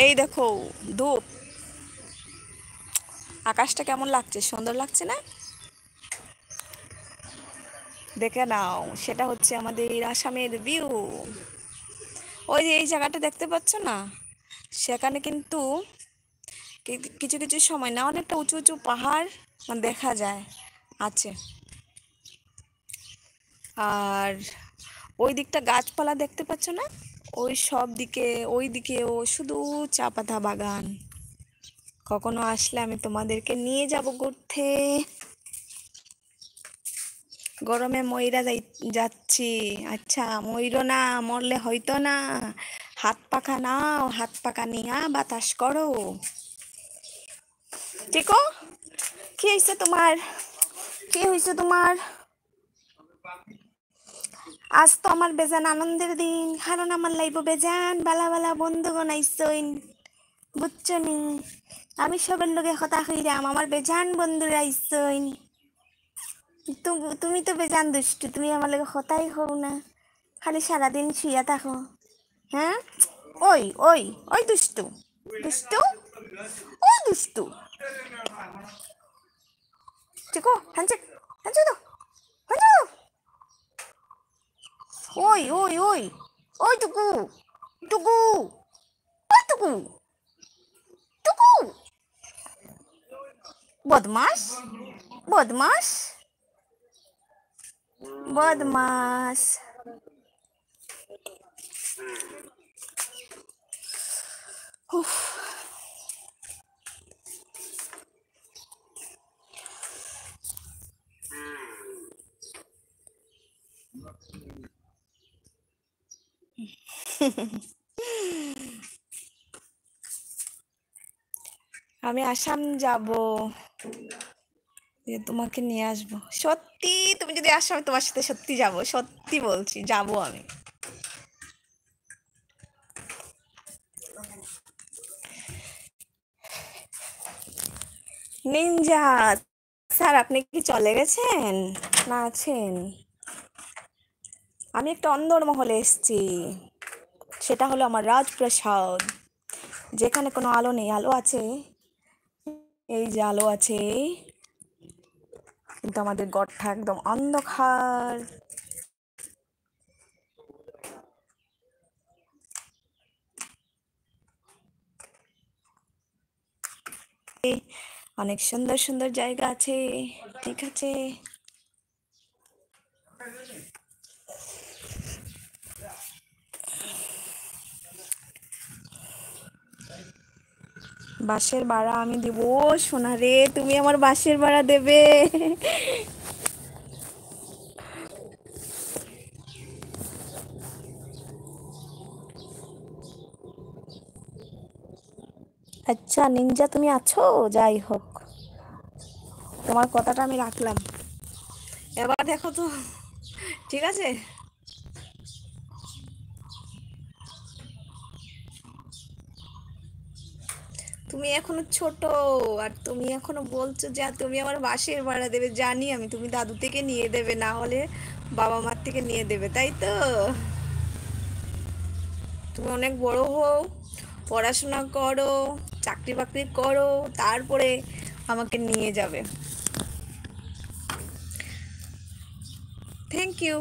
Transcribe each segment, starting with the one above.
এই দেখো ধূপ, আকাশটা কেমন লাগছে, সুন্দর লাগছে না? দেখে নাও, সেটা হচ্ছে আমাদের আসামের ভিউ। ওই যে এই জায়গাটা দেখতে পাচ্ছ না, সেখানে কিন্তু কিছু কিছু সময় না অনেকটা উঁচু উঁচু পাহাড় দেখা যায় আছে। আর ওই দিকটা গাছপালা দেখতে পাচ্ছ না, ওই সব দিকে ওই দিকেও শুধু চা পাতা বাগান। কখনো আসলে আমি তোমাদেরকে নিয়ে যাব ঘুরতে। গরমে মইরা যাচ্ছি। আচ্ছা, মইরো না, মরলে হয়তো না। হাত পাখা নাও, হাত পাখা নিয়া বাতাস করো। ঠিকো, কি হয়েছে তোমার? কি হয়েছে তোমার? আজ তো আমার বেজান আনন্দের দিন, কারণ আমার লাইব বেজান বালা বালা বন্ধুগণ আইসইন, বুঝছো নি? আমি সবের লগে কথা কইরাম, আমার বেজান বন্ধুরা আইসইন। তুমি তো বেজান দুষ্টু, তুমি আমার লগে কথাই হও না, খালি সারাদিন শুইয়া থাকো। হ্যাঁ, ওই ওই ওই দুষ্টু, দুষ্টু, ওই দুষ্টু। চিকো হ্যান্ডশেক, হ্যান্ডশেক দাও, হ্যান্ডশেক দাও। ওই ওই ওই ওই টুকু, টুকু, ওই টুকু, টুকু। বদমাস, বদমাস, বদমাস। উফ, আমি আসাম যাব, তোমাকে নিয়ে আসবো। সত্যি, তুমি যদি আসো আমি তোমার সাথে সত্যি যাব, সত্যি বলছি, যাব আমি। নিনজা স্যার, আপনি কি চলে গেছেন না আছেন? আমি একটা অন্দর মহলে এসেছি, সেটা হলো আমার রাজপ্রাসাদ, যেখানে কোনো আলো নেই, আলো আছে, এই যে আলো আছে, কিন্তু আমাদের ঘরটা একদম অন্ধকার। অনেক সুন্দর সুন্দর জায়গা আছে, ঠিক আছে। বাসের ভাড়া আমি দিব। সোনা রে, তুমি আমার বাসের ভাড়া দেবে? আচ্ছা নিনজা, তুমি আছো? যাই হোক, তোমার কথাটা আমি রাখলাম। এবার দেখো তো, ঠিক আছে। তুমি এখনো ছোট, আর তুমি এখনো বলছো যে তুমি আমার বাসের ভাড়া দেবে। জানি আমি, তুমি দাদু থেকে নিয়ে দেবে, না হলে বাবা মার থেকে নিয়ে দেবে, তাই তো? তুমি অনেক বড় হও, পড়াশোনা করো, চাকরি বাকরি করো, তারপরে আমাকে নিয়ে যাবে। Thank you.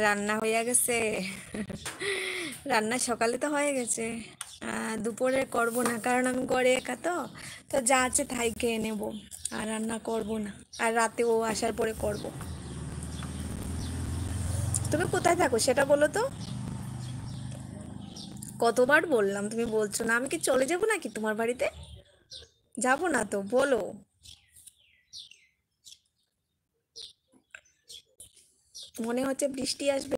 রান্না হয়ে গেছে। রান্না সকালে তো হয়ে গেছে, দুপুরে করব না, কারণ আমি ঘরে একা তো। তো যা আছে তাই খেয়ে নেব, আর রান্না করব না। আর রাতে ও আসার পরে করব। তুমি কোথায় থাকো সেটা বলো তো? কতবার বললাম, তুমি বলছো না। আমি কি চলে যাব নাকি তোমার বাড়িতে? যাব না তো, বলো। মনে হচ্ছে বৃষ্টি আসবে।